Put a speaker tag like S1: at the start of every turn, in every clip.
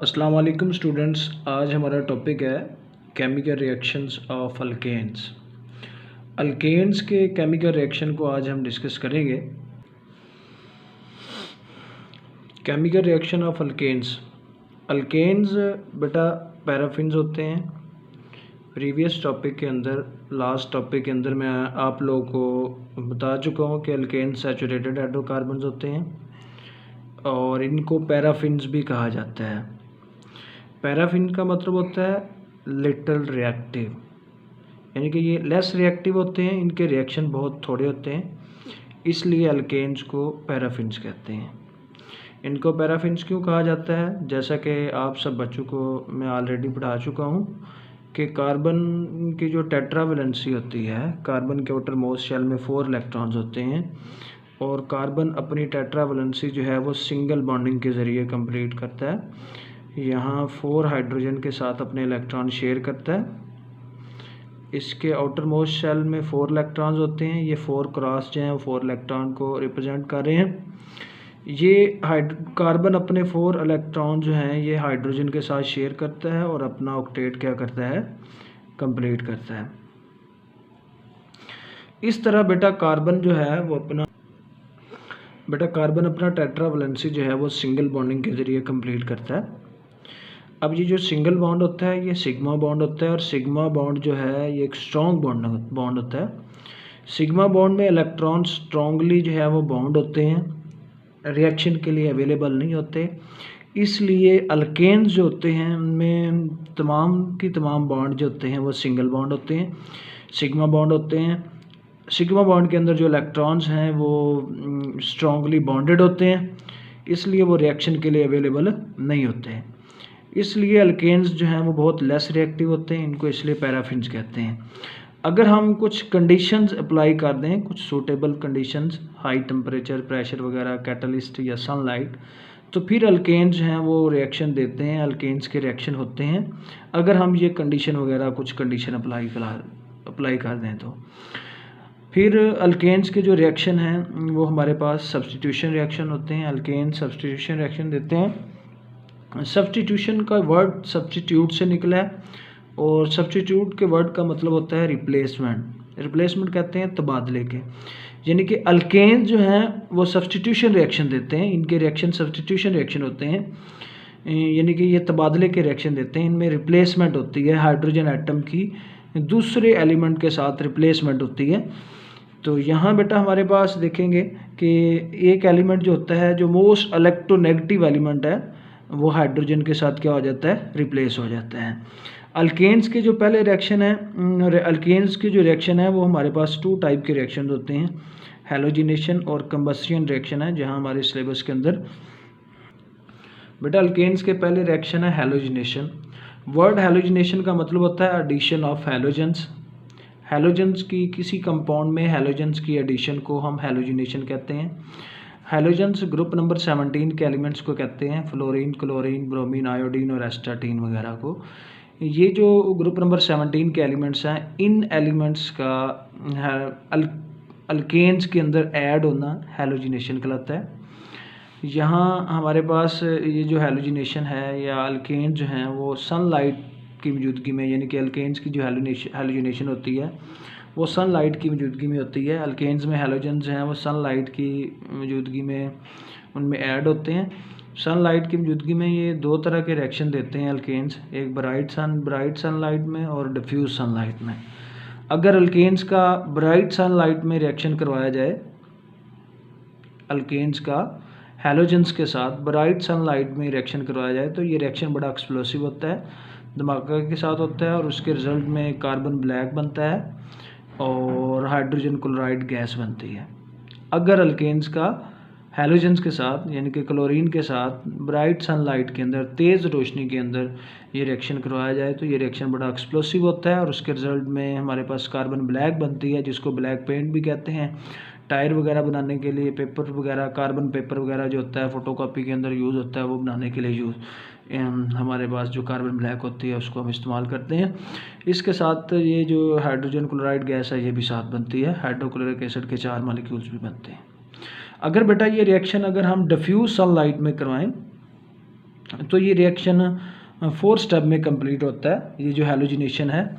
S1: अस्सलाम वालेकुम स्टूडेंट्स। आज हमारा टॉपिक है chemical reactions of alkanes. Alkanes के केमिकल रिएक्शन को आज हम डिस्कस करेंगे। Chemical reaction of alkanes. Alkanes बेटा पैराफिन्स होते हैं। प्रीवियस टॉपिक के अंदर, लास्ट टॉपिक के अंदर मैं आप लोगों को बता चुका हूँ कि अल्केन्स सैचुरेटेड हाइड्रोकार्बन्स होते हैं और इनको पैराफिन्स भी कहा जाता है। पैराफिन का मतलब होता है लिटल रिएक्टिव, यानी कि ये लेस रिएक्टिव होते हैं, इनके रिएक्शन बहुत थोड़े होते हैं, इसलिए अल्केन्स को पैराफिन्स कहते हैं। इनको पैराफिन्स क्यों कहा जाता है? जैसा कि आप सब बच्चों को मैं ऑलरेडी पढ़ा चुका हूँ कि कार्बन की जो टेट्रावेलेंसी होती है, कार्बन के आउटर मोस्ट शेल में 4 इलेक्ट्रॉन्स होते हैं और कार्बन अपनी टेट्रावेलेंसी जो है वो सिंगल बॉन्डिंग के ज़रिए कंप्लीट करता है। यहाँ 4 हाइड्रोजन के साथ अपने इलेक्ट्रॉन शेयर करता है। इसके आउटर मोस्ट शेल में 4 इलेक्ट्रॉन्स होते हैं। ये 4 क्रॉस जो हैं वो 4 इलेक्ट्रॉन को रिप्रेजेंट कर रहे हैं। ये कार्बन अपने 4 इलेक्ट्रॉन जो हैं ये हाइड्रोजन के साथ शेयर करता है और अपना ऑक्टेट क्या करता है, कंप्लीट करता है। इस तरह बेटा कार्बन अपना टेट्रावेलेंसी जो है वो सिंगल बॉन्डिंग के ज़रिए कंप्लीट करता है। अब ये जो सिंगल बॉन्ड होता है ये सिग्मा बॉन्ड होता है और सिग्मा बॉन्ड जो है ये एक स्ट्रॉन्ग बॉन्ड होता है। सिग्मा बॉन्ड में इलेक्ट्रॉन स्ट्रॉन्गली जो है वो बॉन्ड होते हैं, रिएक्शन के लिए अवेलेबल नहीं होते, इसलिए अल्केन्स जो होते हैं उनमें तमाम की तमाम बॉन्ड जो होते हैं वो सिंगल बॉन्ड होते हैं, सिग्मा बॉन्ड होते हैं। सिग्मा बॉन्ड के अंदर जो इलेक्ट्रॉन्स हैं वो स्ट्रॉन्गली बॉन्डेड होते हैं, इसलिए वो रिएक्शन के लिए अवेलेबल नहीं होते हैं। इसलिए अल्केन्स जो हैं वो बहुत लेस रिएक्टिव होते हैं, इनको इसलिए पैराफिन्स कहते हैं। अगर हम कुछ कंडीशंस अप्लाई कर दें, कुछ suitable conditions, high temperature, pressure वगैरह, कैटलिस्ट या सनलाइट, तो फिर अल्केन्स जो हैं वो रिएक्शन देते हैं, अल्केन्स के रिएक्शन होते हैं अगर हम ये कंडीशन वगैरह कुछ कंडीशन अप्लाई कर दें तो। फिर अल्केन्स के जो रिएक्शन हैं वो हमारे पास सब्स्टिट्यूशन रिएक्शन होते हैं। अल्केन्स सब्स्टिट्यूशन रिएक्शन देते हैं। सब्स्टिट्यूशन का वर्ड सब्स्टिट्यूट से निकला है और सब्स्टिट्यूट के वर्ड का मतलब होता है रिप्लेसमेंट। रिप्लेसमेंट कहते हैं तबादले के, यानी कि अल्केन जो हैं वो सब्स्टिट्यूशन रिएक्शन देते हैं, इनके रिएक्शन सब्स्टिट्यूशन रिएक्शन होते हैं, यानी कि ये तबादले के रिएक्शन देते हैं। इनमें रिप्लेसमेंट होती है, हाइड्रोजन एटम की दूसरे एलिमेंट के साथ रिप्लेसमेंट होती है। तो यहाँ बेटा हमारे पास देखेंगे कि एक एलिमेंट जो होता है, जो मोस्ट इलेक्ट्रोनेगेटिव एलिमेंट है, वो हाइड्रोजन के साथ क्या हो जाता है, रिप्लेस हो जाता है। अल्केन्स के जो पहले रिएक्शन है, अल्केन्स के जो रिएक्शन है वो हमारे पास 2 टाइप के रिएक्शन होते हैं, हैलोजिनेशन और कंबस्शन रिएक्शन है, जहाँ हमारे सिलेबस के अंदर बेटा अल्केन्स के पहले रिएक्शन है हैलोजिनेशन। वर्ड हैलोजिनेशन का मतलब होता है एडिशन ऑफ हैलोजेंस। हैलोजेंस की किसी कंपाउंड में हैलोजेंस की एडिशन को हम हैलोजिनेशन कहते हैं। हैलोजेंस ग्रुप नंबर 17 के एलिमेंट्स को कहते हैं, फ्लोरीन, क्लोरीन, ब्रोमीन, आयोडीन और एस्टाटीन वगैरह को। ये जो ग्रुप नंबर 17 के एलिमेंट्स हैं, इन एलिमेंट्स का अल्केन्स के अंदर ऐड होना हैलोजिनेशन कहलाता है। यहाँ हमारे पास ये जो हैलोजिनेशन है या अल्केन जो हैं वो सनलाइट की मौजूदगी में, यानी कि अल्केन्स की जो हैलोजिनेशन होती है वो सनलाइट की मौजूदगी में होती है। अल्केन्स में हैलोजेंस हैं वो सनलाइट की मौजूदगी में उनमें ऐड होते हैं। सनलाइट की मौजूदगी में ये 2 तरह के रिएक्शन देते हैं अल्केन्स, एक ब्राइट सनलाइट में और डिफ्यूज सनलाइट में। अगर अल्केन्स का ब्राइट सनलाइट में रिएक्शन करवाया जाए, अल्केन्स का हैलोजेंस के साथ ब्राइट सनलाइट में रिएक्शन करवाया जाए तो ये रिएक्शन बड़ा एक्सप्लोसिव होता है, धमाका के साथ होता है और उसके रिजल्ट में कार्बन ब्लैक बनता है और हाइड्रोजन क्लोराइड गैस बनती है। अगर अल्केन्स का हैलोजेंस के साथ, यानी कि क्लोरीन के साथ ब्राइट सनलाइट के अंदर, तेज़ रोशनी के अंदर ये रिएक्शन करवाया जाए तो ये रिएक्शन बड़ा एक्सप्लोसिव होता है और उसके रिजल्ट में हमारे पास कार्बन ब्लैक बनती है, जिसको ब्लैक पेंट भी कहते हैं। टायर वगैरह बनाने के लिए, पेपर वगैरह, कार्बन पेपर वगैरह जो होता है फोटोकॉपी के अंदर यूज़ होता है, वो बनाने के लिए हमारे पास जो कार्बन ब्लैक होती है उसको हम इस्तेमाल करते हैं। इसके साथ ये जो हाइड्रोजन क्लोराइड गैस है ये भी साथ बनती है, हाइड्रोक्लोरिक एसिड के 4 मॉलिक्यूल्स भी बनते हैं। अगर बेटा ये रिएक्शन अगर हम डिफ्यूज सनलाइट में करवाएं तो ये रिएक्शन 4 स्टेप में कंप्लीट होता है। ये जो हैलोजिनेशन है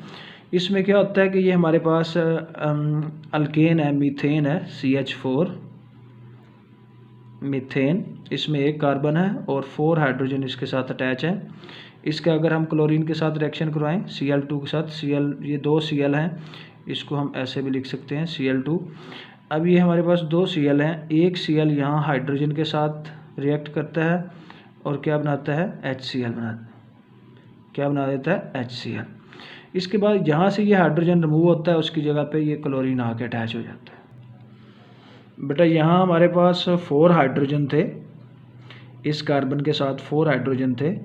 S1: इसमें क्या होता है कि ये हमारे पास अल्केन है, मीथेन है, CH4 मीथेन, इसमें एक कार्बन है और 4 हाइड्रोजन इसके साथ अटैच है। इसका अगर हम क्लोरीन के साथ रिएक्शन करवाएं Cl2 के साथ, ये 2 Cl हैं, इसको हम ऐसे भी लिख सकते हैं Cl2। अब ये हमारे पास 2 Cl हैं, एक Cl यहाँ हाइड्रोजन के साथ रिएक्ट करता है और क्या बनाता है, HCl बना देता है HCl। इसके बाद जहाँ से ये हाइड्रोजन रिमूव होता है उसकी जगह पे ये क्लोरीन आके अटैच हो जाता है। बेटा यहाँ हमारे पास 4 हाइड्रोजन थे, इस कार्बन के साथ 4 हाइड्रोजन थे,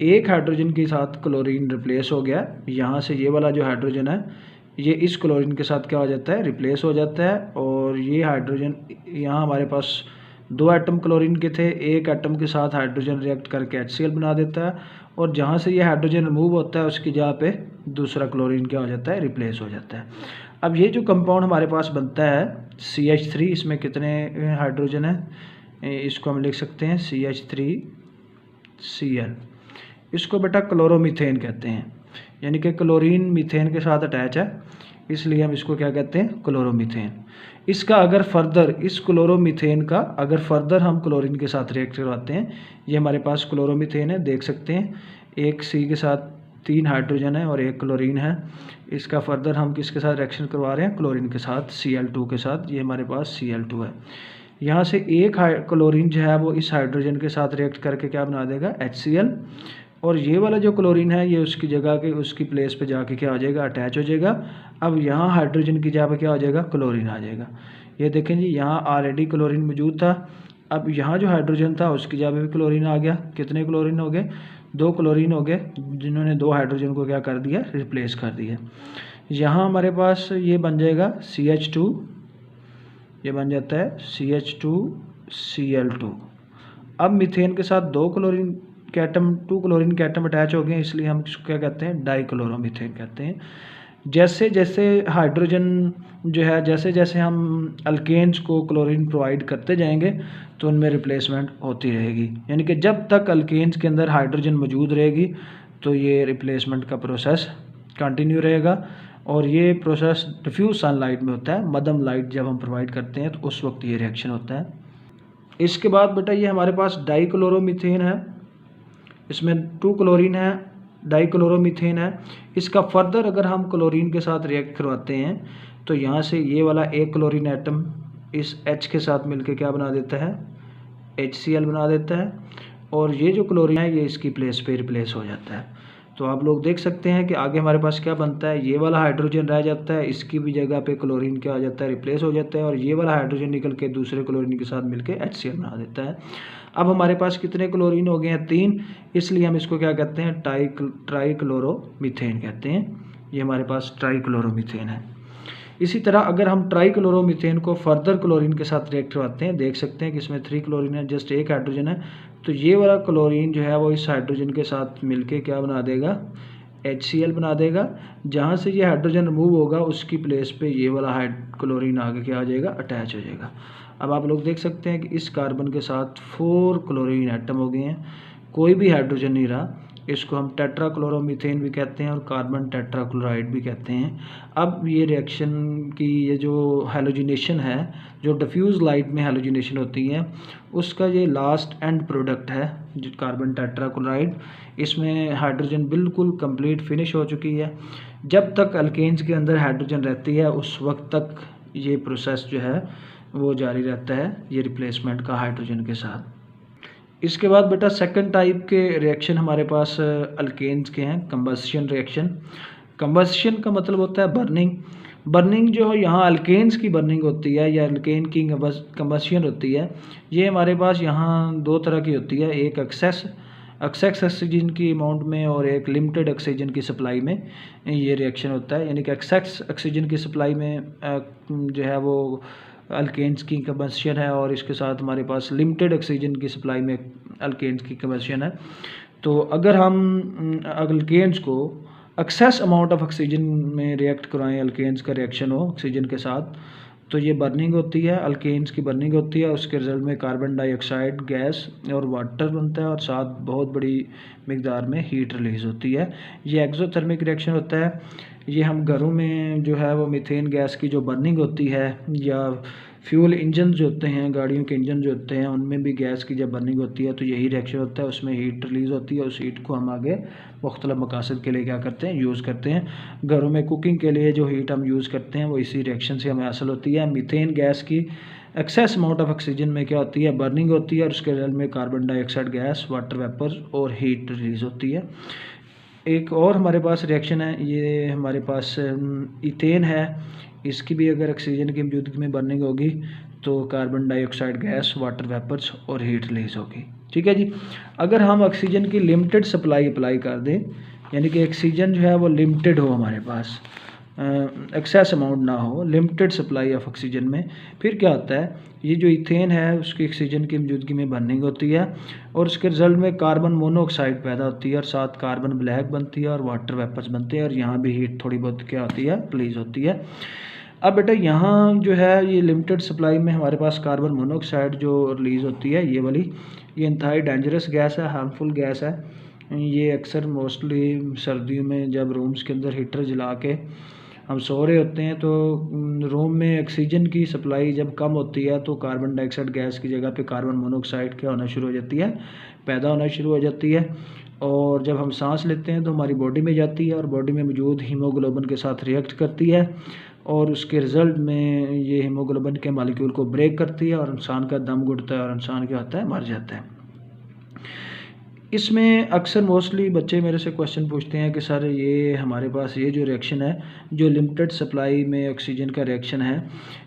S1: एक हाइड्रोजन के साथ क्लोरीन रिप्लेस हो गया। यहाँ से ये वाला जो हाइड्रोजन है ये इस क्लोरीन के साथ क्या हो जाता है, रिप्लेस हो जाता है। और ये हाइड्रोजन यहाँ हमारे पास 2 एटम क्लोरीन के थे, एक एटम के साथ हाइड्रोजन रिएक्ट करके HCl बना देता है और जहाँ से ये हाइड्रोजन रिमूव होता है उसकी जगह पे दूसरा क्लोरीन क्या हो जाता है, रिप्लेस हो जाता है। अब ये जो कंपाउंड हमारे पास बनता है CH3, इसमें कितने हाइड्रोजन है, इसको हम लिख सकते हैं CH3Cl। इसको बेटा क्लोरोमीथेन कहते हैं, यानी कि क्लोरीन मीथेन के साथ अटैच है, इसलिए हम इसको क्या कहते हैं, क्लोरोमीथेन। इसका अगर फर्दर इस क्लोरोमीथेन का अगर फर्दर हम क्लोरीन के साथ रिएक्ट करवाते हैं, ये हमारे पास क्लोरोमीथेन है, देख सकते हैं एक C के साथ 3 हाइड्रोजन है और एक क्लोरीन है। इसका फर्दर हम किसके साथ रिएक्शन करवा रहे हैं, क्लोरीन के साथ, Cl2 के साथ, ये हमारे पास Cl2 है। यहाँ से एक क्लोरीन जो है वो इस हाइड्रोजन के साथ रिएक्ट करके क्या बना देगा, HCl, और ये वाला जो क्लोरीन है ये उसकी जगह के उसकी प्लेस पे जाके क्या हो जाएगा, अटैच हो जाएगा। अब यहाँ हाइड्रोजन की जगह पे क्या हो जाएगा, क्लोरीन आ जाएगा। ये देखें जी, यहाँ ऑलरेडी क्लोरीन मौजूद था, अब यहाँ जो हाइड्रोजन था उसकी जगह पे भी क्लोरीन आ गया। कितने क्लोरीन हो गए, 2 क्लोरीन हो गए, जिन्होंने 2 हाइड्रोजन को क्या कर दिया, रिप्लेस कर दिया। यहाँ हमारे पास ये बन जाएगा CH2, ये बन जाता है CH2Cl2। अब मीथेन के साथ 2 क्लोरीन के एटम अटैच हो गए, इसलिए हम इसको क्या कहते हैं, डाइक्लोरोमीथेन कहते हैं। जैसे जैसे हाइड्रोजन जो है, जैसे जैसे हम अल्केन्स को क्लोरीन प्रोवाइड करते जाएंगे तो उनमें रिप्लेसमेंट होती रहेगी, यानी कि जब तक अल्केन्स के अंदर हाइड्रोजन मौजूद रहेगी तो ये रिप्लेसमेंट का प्रोसेस कंटिन्यू रहेगा। और ये प्रोसेस डिफ्यूज सनलाइट में होता है, मध्यम लाइट जब हम प्रोवाइड करते हैं तो उस वक्त ये रिएक्शन होता है। इसके बाद बेटा ये हमारे पास डाइक्लोरोमीथेन है, इसमें 2 क्लोरीन है, डाइक्लोरोमीथेन है। इसका फर्दर अगर हम क्लोरीन के साथ रिएक्ट करवाते हैं तो यहाँ से ये वाला एक क्लोरीन एटम इस H के साथ मिलके क्या बना देता है, HCl बना देता है, और ये जो क्लोरीन है ये इसकी प्लेस पे रिप्लेस हो जाता है। तो आप लोग देख सकते हैं कि आगे हमारे पास क्या बनता है, ये वाला हाइड्रोजन रह जाता है, इसकी भी जगह पे क्लोरीन क्या आ जाता है, रिप्लेस हो जाता है, और ये वाला हाइड्रोजन निकल के दूसरे क्लोरीन के साथ मिलके HCl बना देता है। अब हमारे पास कितने क्लोरीन हो गए हैं, 3, इसलिए हम इसको क्या कहते हैं, ट्राइक्लोरोमीथेन कहते हैं। ये हमारे पास ट्राइक्लोरोमीथेन है। इसी तरह अगर हम ट्राइक्लोरोमीथेन को फर्दर क्लोरीन के साथ रिएक्ट करवाते हैं, देख सकते हैं कि इसमें 3 क्लोरीन है, जस्ट एक हाइड्रोजन है, तो ये वाला क्लोरीन जो है वो इस हाइड्रोजन के साथ मिलके क्या बना देगा, HCl बना देगा। जहाँ से ये हाइड्रोजन रिमूव होगा उसकी प्लेस पे ये वाला क्लोरीन आगे क्या आ जाएगा, अटैच हो जाएगा। अब आप लोग देख सकते हैं कि इस कार्बन के साथ 4 क्लोरीन एटम हो गए हैं, कोई भी हाइड्रोजन नहीं रहा। इसको हम टेट्राक्लोरोमीथेन भी कहते हैं और कार्बन टेट्राक्लोराइड भी कहते हैं। अब ये रिएक्शन की ये जो हैलोजिनेशन है, जो डिफ्यूज लाइट में हैलोजिनेशन होती है, उसका ये लास्ट एंड प्रोडक्ट है जो कार्बन टेट्राक्लोराइड। इसमें हाइड्रोजन बिल्कुल कंप्लीट फिनिश हो चुकी है। जब तक अल्केन्स के अंदर हाइड्रोजन रहती है उस वक्त तक ये प्रोसेस जो है वो जारी रहता है, ये रिप्लेसमेंट का हाइड्रोजन के साथ। इसके बाद बेटा सेकंड टाइप के रिएक्शन हमारे पास अल्केन्स के हैं, कंबस्शन रिएक्शन। कंबस्शन का मतलब होता है बर्निंग। बर्निंग जो है यहाँ अल्केन्स की बर्निंग होती है या अल्केन की कंबस्शन होती है। ये हमारे पास यहाँ 2 तरह की होती है, एक एक्सेस ऑक्सीजन की अमाउंट में और एक लिमिटेड ऑक्सीजन की सप्लाई में ये रिएक्शन होता है। यानी कि एक्सेस ऑक्सीजन की सप्लाई में जो है वो अल्केन्स की कंबस्शन है और इसके साथ हमारे पास लिमिटेड ऑक्सीजन की सप्लाई में अल्केन्स की कंबस्शन है। तो अगर हम अल्केन्स को एक्सेस अमाउंट ऑफ ऑक्सीजन में रिएक्ट करवाएं, अल्केन्स का रिएक्शन हो ऑक्सीजन के साथ, तो ये बर्निंग होती है, अल्केन्स की बर्निंग होती है, उसके रिजल्ट में कार्बन डाइऑक्साइड गैस और वाटर बनता है और साथ बहुत बड़ी मिकदार में हीट रिलीज़ होती है। ये एक्सोथर्मिक रिएक्शन होता है। ये हम घरों में जो है वो मीथेन गैस की जो बर्निंग होती है या फ्यूल इंजन जो होते हैं, गाड़ियों के इंजन जो होते हैं, उनमें भी गैस की जब बर्निंग होती है तो यही रिएक्शन होता है, उसमें हीट रिलीज़ होती है। उस हीट को हम आगे मुख्तलिफ मकासद के लिए क्या करते हैं, यूज़ करते हैं। घरों में कुकिंग के लिए जो हीट हम यूज़ करते हैं वो इसी रिएक्शन से हमें हासिल होती है। मीथेन गैस की एक्सेस अमाउंट ऑफ ऑक्सीजन में क्या होती है, बर्निंग होती है और उसके रिजल्ट में carbon dioxide gas, water vapour और हीट रिलीज़ होती है। एक और हमारे पास रिएक्शन है, ये हमारे पास इथेन है। इसकी भी अगर ऑक्सीजन की मौजूदगी में बर्निंग होगी तो carbon dioxide gas, water vapours और हीट रिलीज़ होगी। ठीक है जी। अगर हम ऑक्सीजन की लिमिटेड सप्लाई अप्लाई कर दें, यानी कि ऑक्सीजन जो है वो लिमिटेड हो, हमारे पास एक्सेस अमाउंट ना हो, लिमिटेड सप्लाई ऑफ ऑक्सीजन में, फिर क्या होता है, ये जो इथेन है उसकी ऑक्सीजन की मौजूदगी में बर्निंग होती है और उसके रिजल्ट में कार्बन मोनोऑक्साइड पैदा होती है और साथ कार्बन ब्लैक बनती है और वाटर वेपर्स बनते हैं और यहाँ भी हीट थोड़ी बहुत क्या होती है, रिलीज़ होती है। अब बेटा यहाँ जो है ये लिमिटेड सप्लाई में हमारे पास कार्बन मोनोऑक्साइड जो रिलीज़ होती है, ये वाली, ये इंतहाई डेंजरस गैस है, हार्मफुल गैस है। ये अक्सर मोस्टली सर्दियों में जब रूम्स के अंदर हीटर जला के हम सो रहे होते हैं तो रूम में ऑक्सीजन की सप्लाई जब कम होती है तो कार्बन डाइऑक्साइड गैस की जगह पे कार्बन मोनोऑक्साइड क्या होना शुरू हो जाती है, पैदा होना शुरू हो जाती है। और जब हम सांस लेते हैं तो हमारी बॉडी में जाती है और बॉडी में मौजूद हीमोग्लोबिन के साथ रिएक्ट करती है और उसके रिज़ल्ट में ये हीमोग्लोबिन के मालिक्यूल को ब्रेक करती है और इंसान का दम घुटता है और इंसान क्या होता है, मर जाता है। इसमें अक्सर मोस्टली बच्चे मेरे से क्वेश्चन पूछते हैं कि सर ये हमारे पास ये जो रिएक्शन है, जो लिमिटेड सप्लाई में ऑक्सीजन का रिएक्शन है,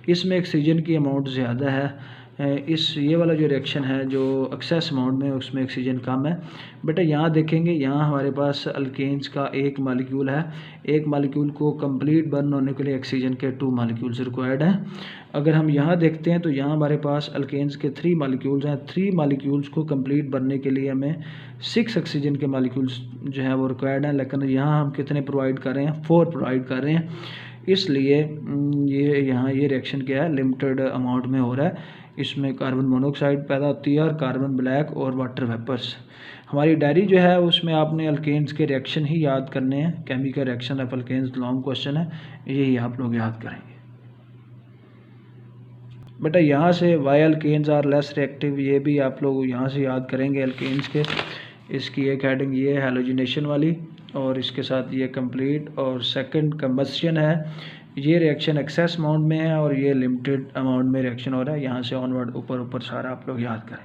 S1: इसमें ऑक्सीजन की अमाउंट ज़्यादा है, इस ये वाला जो रिएक्शन है जो एक्सेस अमाउंट में उसमें ऑक्सीजन कम है। बेटा यहाँ देखेंगे, यहाँ हमारे पास अल्केन्स का एक मालिक्यूल है, एक मालिक्यूल को कंप्लीट बर्न होने के लिए ऑक्सीजन के 2 मालिक्यूल्स रिक्वायर्ड हैं। अगर हम यहाँ देखते हैं तो यहाँ हमारे पास अल्केन्स के 3 मालिक्यूल्स हैं। 3 मालिक्यूल्स को कंप्लीट बनने के लिए हमें 6 ऑक्सीजन के मालिक्यूल्स जो हैं वो रिक्वायर्ड हैं, लेकिन यहाँ हम कितने प्रोवाइड कर रहे हैं, 4 प्रोवाइड कर रहे हैं। इसलिए ये यहाँ ये रिएक्शन क्या है, लिमिटेड अमाउंट में हो रहा है। इसमें कार्बन मोनोऑक्साइड पैदा होती है और कार्बन ब्लैक और वाटर वेपर्स। हमारी डायरी जो है उसमें आपने अल्केन्स के रिएक्शन ही याद करने हैं, chemical reaction of alkanes long question है, यही आप लोग याद करेंगे। बेटा यहाँ से why alkanes are less reactive, ये भी आप लोग यहाँ से याद करेंगे अल्केन्स के। इसकी एक हेडिंग ये है हैलोजिनेशन वाली और इसके साथ ये कंप्लीट और सेकंड कंबस्शन है। ये रिएक्शन एक्सेस अमाउंट में है और ये लिमिटेड अमाउंट में रिएक्शन हो रहा है। यहाँ से ऑनवर्ड ऊपर ऊपर सारा आप लोग याद करें।